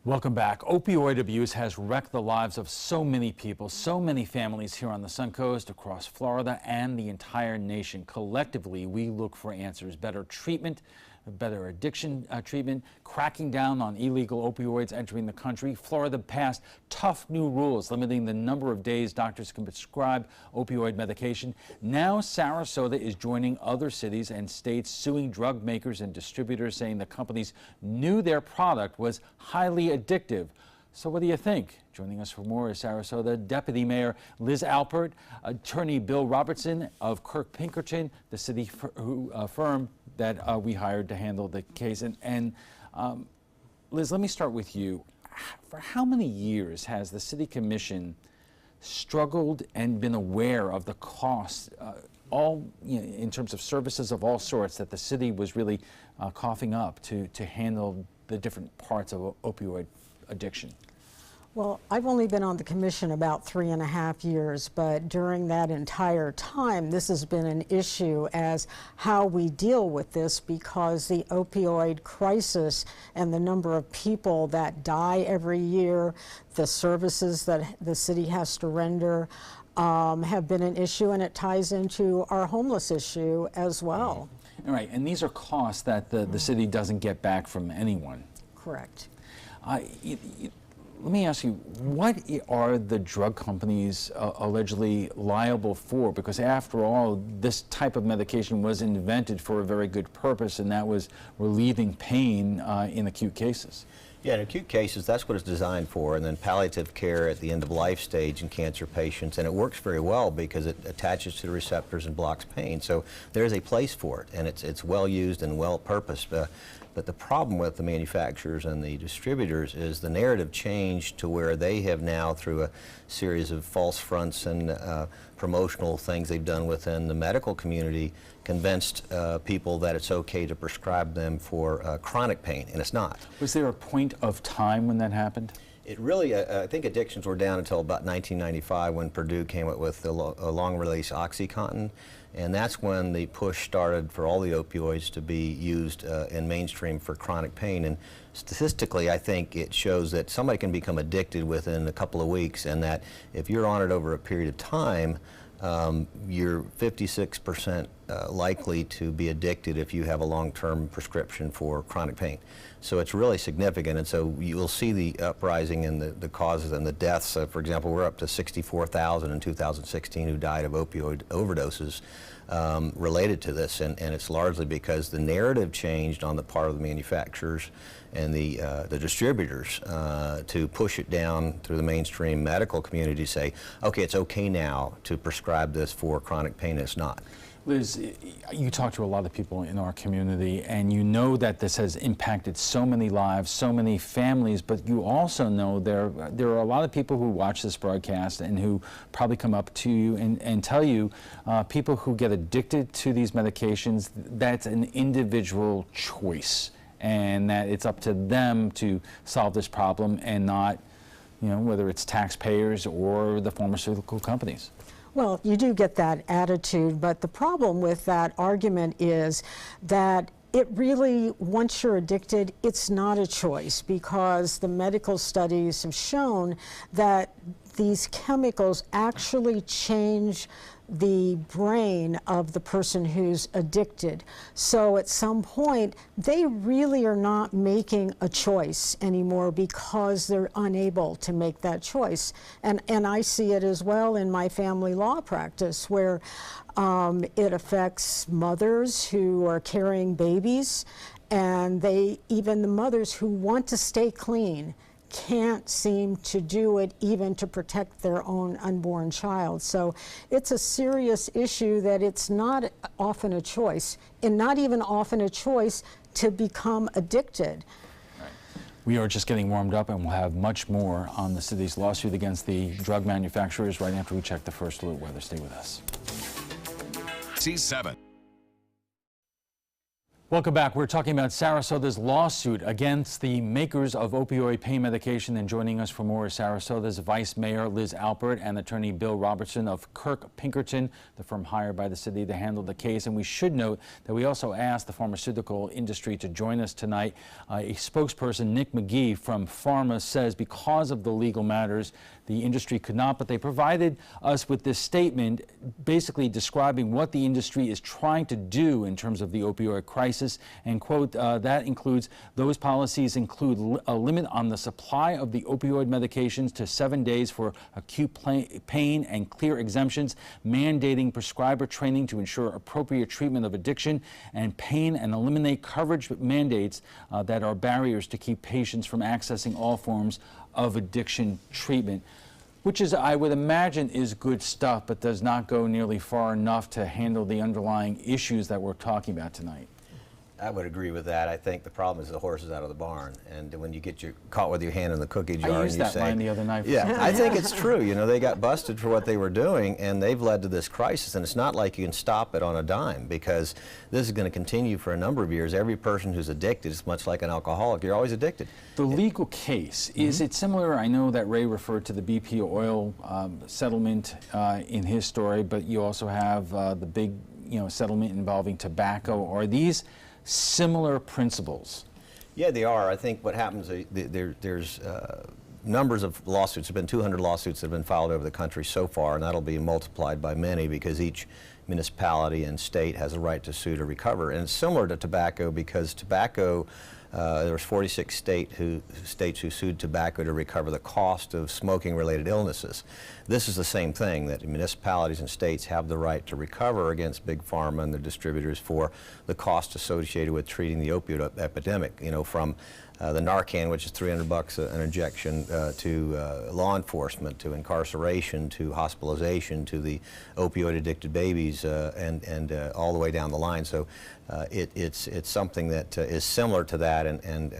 Welcome back. Opioid abuse has wrecked the lives of so many people, so many families here on the Suncoast, across Florida, and the entire nation. Collectively, we look for answers: better treatment, better addiction treatment, cracking down on illegal opioids entering the country. Florida passed tough new rules limiting the number of days doctors can prescribe opioid medication. Now Sarasota is joining other cities and states suing drug makers and distributors, saying the companies knew their product was highly addictive. So what do you think? Joining us for more is Sarasota Deputy Mayor Liz Alpert, Attorney Bill Robertson of Kirk Pinkerton, the city firm that we hired to handle the case. And Liz, let me start with you. For how many years has the City Commission struggled and been aware of the costs, in terms of services of all sorts, that the city was really coughing up to handle the different parts of opioid addiction? Well, I've only been on the commission about 3.5 years, but during that entire time, this has been an issue as how we deal with this, because the opioid crisis and the number of people that die every year, the services that the city has to render, have been an issue, and it ties into our homeless issue as well. All right, and these are costs that the city doesn't get back from anyone. Correct. Let me ask you, what are the drug companies allegedly liable for? Because after all, this type of medication was invented for a very good purpose, and that was relieving pain in acute cases. Yeah, in acute cases, that's what it's designed for, and then palliative care at the end of life stage in cancer patients, and it works very well because it attaches to the receptors and blocks pain. So there's a place for it, and it's well used and well purposed. But the problem with the manufacturers and the distributors is the narrative changed to where they have now, through a series of false fronts and promotional things they've done within the medical community, convinced people that it's okay to prescribe them for chronic pain, and it's not. Was there a point of time when that happened? It really, I think addictions were down until about 1995 when Purdue came up with a long-release OxyContin, and that's when the push started for all the opioids to be used in mainstream for chronic pain. And statistically, I think it shows that somebody can become addicted within a couple of weeks, and that if you're on it over a period of time, you're 56% likely to be addicted if you have a long-term prescription for chronic pain. So it's really significant, and so you'll see the uprising in the causes and the deaths. For example, we're up to 64,000 in 2016 who died of opioid overdoses related to this, and it's largely because the narrative changed on the part of the manufacturers and the distributors to push it down through the mainstream medical community to say, okay, it's okay now to prescribe this for chronic pain. It's not. Liz, you talk to a lot of people in our community, and you know that this has impacted so many lives, so many families, but you also know there are a lot of people who watch this broadcast and who probably come up to you and tell you, people who get addicted to these medications, that's an individual choice, and that it's up to them to solve this problem, and not, whether it's taxpayers or the pharmaceutical companies. Well, you do get that attitude, but the problem with that argument is that it really, once you're addicted, it's not a choice, because the medical studies have shown that these chemicals actually change the brain of the person who's addicted. So at some point, they really are not making a choice anymore because they're unable to make that choice. And I see it as well in my family law practice, where it affects mothers who are carrying babies, and even the mothers who want to stay clean can't seem to do it even to protect their own unborn child. So it's a serious issue that it's not often a choice, and not even often a choice to become addicted. Right. We are just getting warmed up, and we'll have much more on the city's lawsuit against the drug manufacturers right after we check the first look weather. Stay with us. C7. Welcome back. We're talking about Sarasota's lawsuit against the makers of opioid pain medication. And joining us for more is Sarasota's Vice Mayor Liz Alpert and Attorney Bill Robertson of Kirk Pinkerton, the firm hired by the city to handle the case. And we should note that we also asked the pharmaceutical industry to join us tonight. A spokesperson, Nick McGee from Pharma, says because of the legal matters, the industry could not, but they provided us with this statement basically describing what the industry is trying to do in terms of the opioid crisis. And quote, that includes, those policies include a limit on the supply of the opioid medications to 7 days for acute pain and clear exemptions, mandating prescriber training to ensure appropriate treatment of addiction and pain, and eliminate coverage mandates that are barriers to keep patients from accessing all forms of addiction treatment, which is, I would imagine, is good stuff, but does not go nearly far enough to handle the underlying issues that we're talking about tonight. I would agree with that. I think the problem is the horse is out of the barn, and when you get caught with your hand in the cookie jar, I used and you that say, line the other night. Yeah, I think it's true. You know, they got busted for what they were doing, and they've led to this crisis. And it's not like you can stop it on a dime, because this is going to continue for a number of years. Every person who's addicted is much like an alcoholic. You're always addicted. The legal case, is it similar? I know that Ray referred to the BP oil settlement in his story, but you also have the big, settlement involving tobacco. Are these similar principles? Yeah, they are. I think what happens, there's numbers of lawsuits. There have been 200 lawsuits that have been filed over the country so far, and that'll be multiplied by many because each municipality and state has a right to sue to recover. And it's similar to tobacco because tobacco, there was 46 states who sued tobacco to recover the cost of smoking-related illnesses. This is the same thing, that municipalities and states have the right to recover against Big Pharma and the distributors for the cost associated with treating the opioid epidemic, from the Narcan, which is $300 an injection, to law enforcement, to incarceration, to hospitalization, to the opioid-addicted babies, and all the way down the line. So it's something that is similar to that. And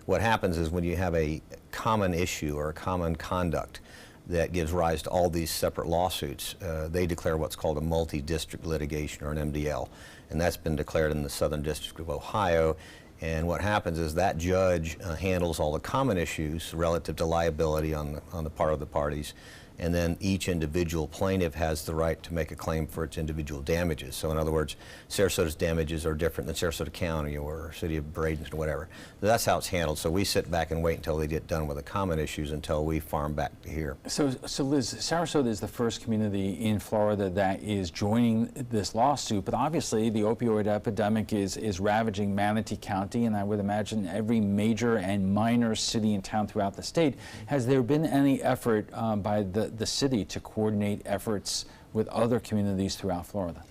what happens is when you have a common issue or a common conduct that gives rise to all these separate lawsuits, they declare what's called a multi-district litigation, or an MDL. And that's been declared in the Southern District of Ohio. And what happens is that judge handles all the common issues relative to liability on the part of the parties. And then each individual plaintiff has the right to make a claim for its individual damages. So in other words, Sarasota's damages are different than Sarasota County or City of Bradenton or whatever. So that's how it's handled. So we sit back and wait until they get done with the common issues until we farm back to here. So Liz, Sarasota is the first community in Florida that is joining this lawsuit, but obviously the opioid epidemic is ravaging Manatee County, and I would imagine every major and minor city and town throughout the state. Has there been any effort by the city to coordinate efforts with other communities throughout Florida?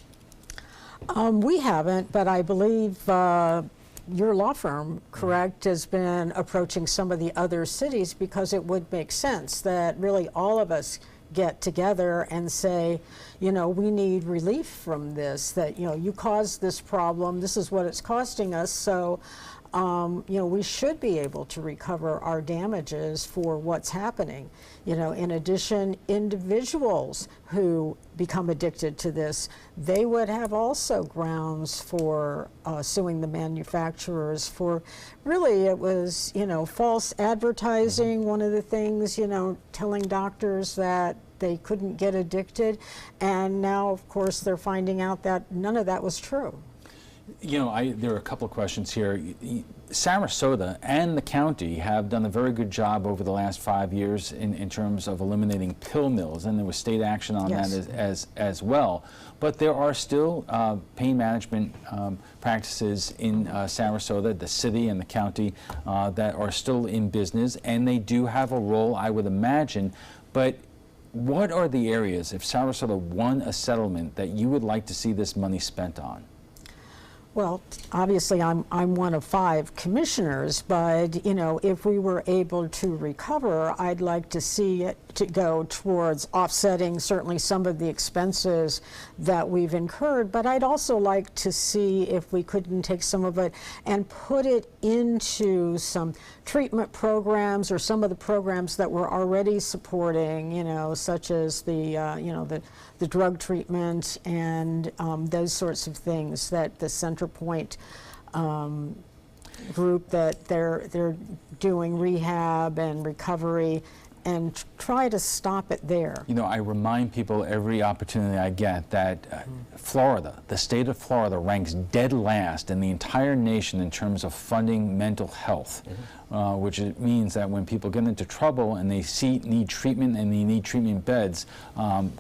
We haven't, but I believe your law firm, correct, has been approaching some of the other cities, because it would make sense that really all of us get together and say, we need relief from this, that, you caused this problem, this is what it's costing us, so we should be able to recover our damages for what's happening. In addition, individuals who become addicted to this, they would have also grounds for suing the manufacturers for, really, it was, false advertising, one of the things, telling doctors that they couldn't get addicted, and now, of course, they're finding out that none of that was true. There are a couple of questions here. Sarasota and the county have done a very good job over the last 5 years in terms of eliminating pill mills, and there was state action on that as well. But there are still pain management practices in Sarasota, the city and the county, that are still in business, and they do have a role, I would imagine. But what are the areas, if Sarasota won a settlement, that you would like to see this money spent on? Well, obviously, I'm one of 5 commissioners, but if we were able to recover, I'd like to see it to go towards offsetting certainly some of the expenses that we've incurred. But I'd also like to see if we couldn't take some of it and put it into some treatment programs, or some of the programs that we're already supporting, such as the drug treatment and those sorts of things that the Centerpoint group that they're doing rehab and recovery, and try to stop it there. You know, I remind people every opportunity I get that Florida, the state of Florida, ranks dead last in the entire nation in terms of funding mental health, which means that when people get into trouble and they need treatment and they need treatment beds,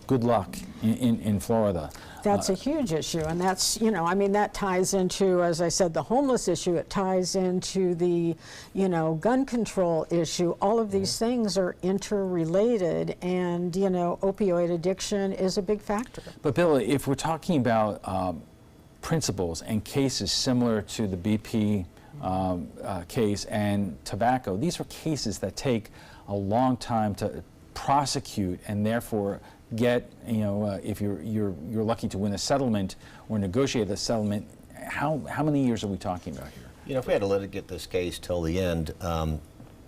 good luck in Florida. That's a huge issue, and that's, you know, I mean, that ties into, as I said, the homeless issue. It ties into the, you know, gun control issue. All of these things are interrelated, and, you know, opioid addiction is a big factor. But Bill, if we're talking about principles and cases similar to the BP case and tobacco, these are cases that take a long time to prosecute and therefore get, you know, if you're lucky to win a settlement or negotiate a settlement, how many years are we talking about here? You know, if we had to litigate this case till the end,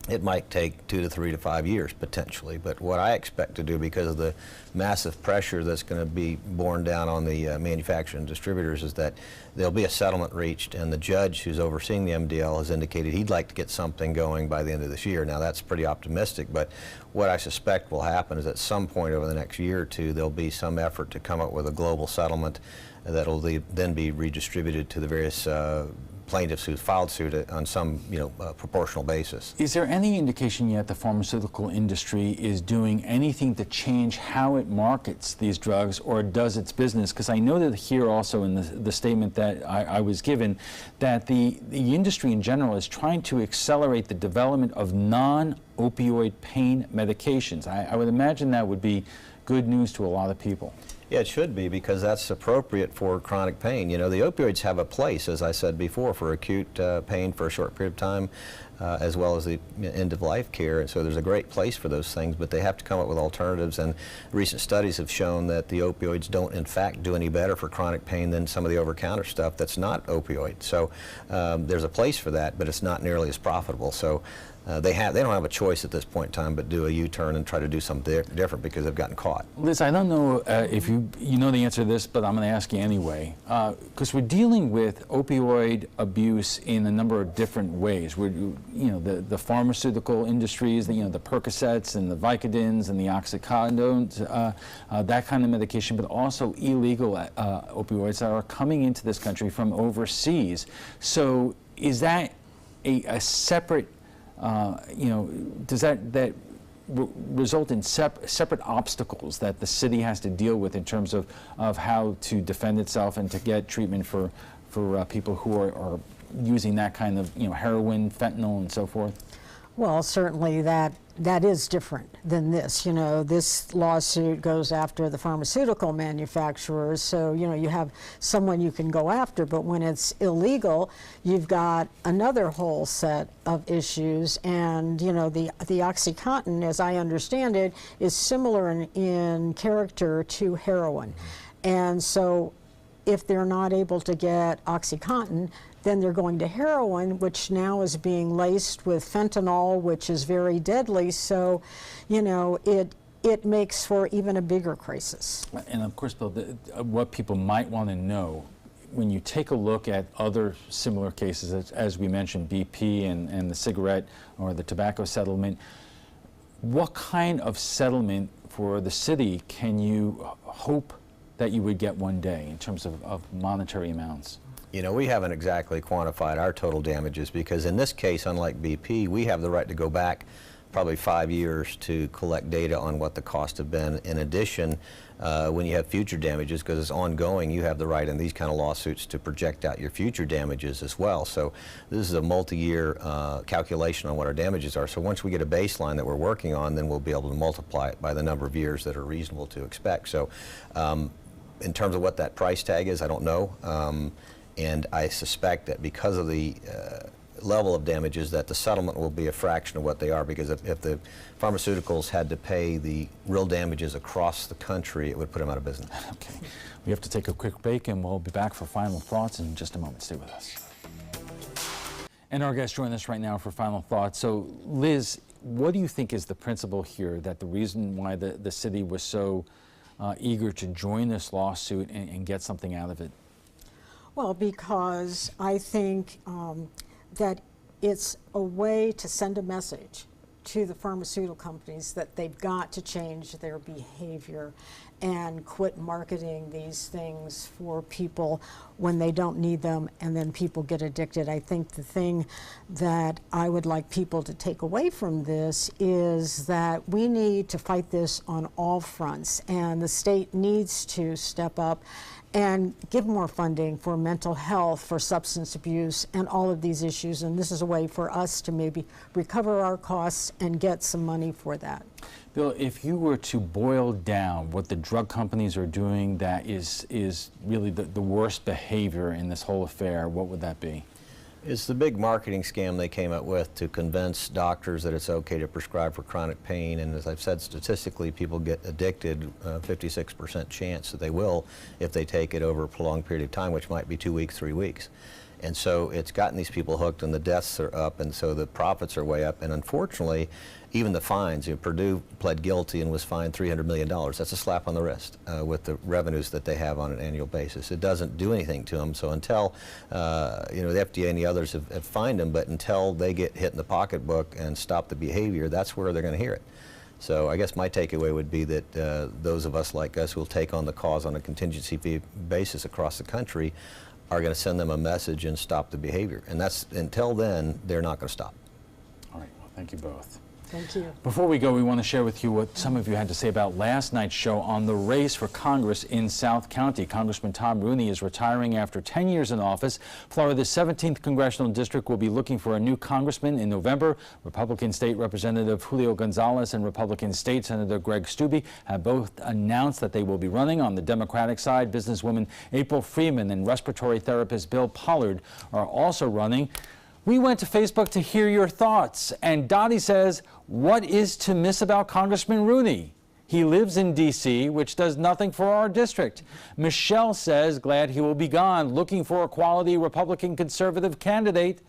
it might take 2 to 3 to 5 years potentially. But what I expect to do, because of the massive pressure that's going to be borne down on the manufacturers and distributors, is that there'll be a settlement reached, and the judge who's overseeing the MDL has indicated he'd like to get something going by the end of this year. Now, that's pretty optimistic, but what I suspect will happen is at some point over the next year or two, there'll be some effort to come up with a global settlement that'll then be redistributed to the various plaintiffs who filed suit on some, you know, proportional basis. Is there any indication yet the pharmaceutical industry is doing anything to change how it markets these drugs or does its business? Because I know that here also in the statement that I was given, that the industry in general is trying to accelerate the development of non-opioid pain medications. I would imagine that would be good news to a lot of people. Yeah, it should be, because that's appropriate for chronic pain. You know, the opioids have a place, as I said before, for acute pain for a short period of time, as well as the end-of-life care. And so there's a great place for those things, but they have to come up with alternatives. And recent studies have shown that the opioids don't, in fact, do any better for chronic pain than some of the over-counter stuff that's not opioid. So there's a place for that, but it's not nearly as profitable. So they don't have a choice at this point in time but do a U-turn and try to do something different because they've gotten caught. Liz, I don't know if you know the answer to this, but I'm going to ask you anyway, because we're dealing with opioid abuse in a number of different ways. We're, you know, the pharmaceutical industries, you know, the Percocets and the Vicodins and the Oxycondones, that kind of medication, but also illegal opioids that are coming into this country from overseas. So is that a separate, you know, does that result in separate obstacles that the city has to deal with in terms of how to defend itself and to get treatment for people who are using that kind of, you know, heroin, fentanyl, and so forth? Well, certainly that is different than this. You know, this lawsuit goes after the pharmaceutical manufacturers, so, you know, you have someone you can go after, but when it's illegal, you've got another whole set of issues. And, you know, the OxyContin, as I understand it, is similar in character to heroin. And so if they're not able to get OxyContin, then they're going to heroin, which now is being laced with fentanyl, which is very deadly. So, you know, it makes for even a bigger crisis. And of course, Bill, what people might want to know, when you take a look at other similar cases, as we mentioned, BP and the cigarette or the tobacco settlement, what kind of settlement for the city can you hope that you would get one day in terms of monetary amounts? You know, we haven't exactly quantified our total damages, because in this case, unlike BP, we have the right to go back probably 5 years to collect data on what the costs have been. In addition, when you have future damages, because it's ongoing, you have the right in these kind of lawsuits to project out your future damages as well. So this is a multi-year calculation on what our damages are. So once we get a baseline that we're working on, then we'll be able to multiply it by the number of years that are reasonable to expect. So in terms of what that price tag is, I don't know. And I suspect that because of the level of damages, that the settlement will be a fraction of what they are, because if the pharmaceuticals had to pay the real damages across the country, it would put them out of business. Okay. We have to take a quick break, and we'll be back for final thoughts in just a moment. Stay with us. And our guests join us right now for final thoughts. So, Liz, what do you think is the principle here, that the reason why the city was so eager to join this lawsuit and get something out of it? Well, because I think that it's a way to send a message to the pharmaceutical companies that they've got to change their behavior and quit marketing these things for people when they don't need them, and then people get addicted. I think the thing that I would like people to take away from this is that we need to fight this on all fronts, and the state needs to step up and give more funding for mental health, for substance abuse, and all of these issues. And this is a way for us to maybe recover our costs and get some money for that. Bill, if you were to boil down what the drug companies are doing that is really the worst behavior in this whole affair, what would that be? It's the big marketing scam they came up with to convince doctors that it's okay to prescribe for chronic pain. And as I've said, statistically, people get addicted, 56% chance that they will if they take it over a prolonged period of time, which might be 2 weeks, 3 weeks. And so it's gotten these people hooked, and the deaths are up, and so the profits are way up. And unfortunately, even the fines, Purdue pled guilty and was fined $300 million. That's a slap on the wrist with the revenues that they have on an annual basis. It doesn't do anything to them. So until, the FDA and the others have fined them, but until they get hit in the pocketbook and stop the behavior, that's where they're going to hear it. So I guess my takeaway would be that those of us like us who will take on the cause on a contingency fee basis across the country are going to send them a message and stop the behavior. And that's, until then, they're not going to stop. All right, well, thank you both. Thank you. Before we go, we want to share with you what some of you had to say about last night's show on the race for Congress in South County. Congressman Tom Rooney is retiring after 10 years in office. Florida's 17th Congressional District will be looking for a new congressman in November. Republican State Representative Julio Gonzalez and Republican State Senator Greg Stubbe have both announced that they will be running. On the Democratic side, businesswoman April Freeman and respiratory therapist Bill Pollard are also running. We went to Facebook to hear your thoughts, and Dottie says, what is to miss about Congressman Rooney? He lives in D.C., which does nothing for our district. Michelle says, glad he will be gone, looking for a quality Republican conservative candidate.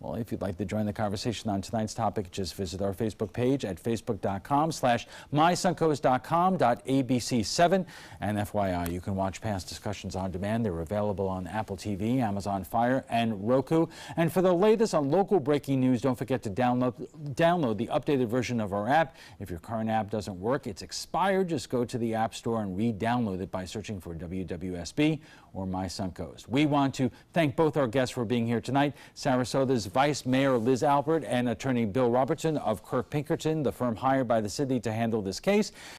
Well, if you'd like to join the conversation on tonight's topic, just visit our Facebook page at facebook.com/mysuncoast.com.abc7. And FYI, you can watch past discussions on demand. They're available on Apple TV, Amazon Fire, and Roku. And for the latest on local breaking news, don't forget to download the updated version of our app. If your current app doesn't work, it's expired. Just go to the App Store and re-download it by searching for WWSB or My Suncoast. We want to thank both our guests for being here tonight. Sarasota's Vice Mayor Liz Albert and Attorney Bill Robertson of Kirk Pinkerton, the firm hired by the city to handle this case.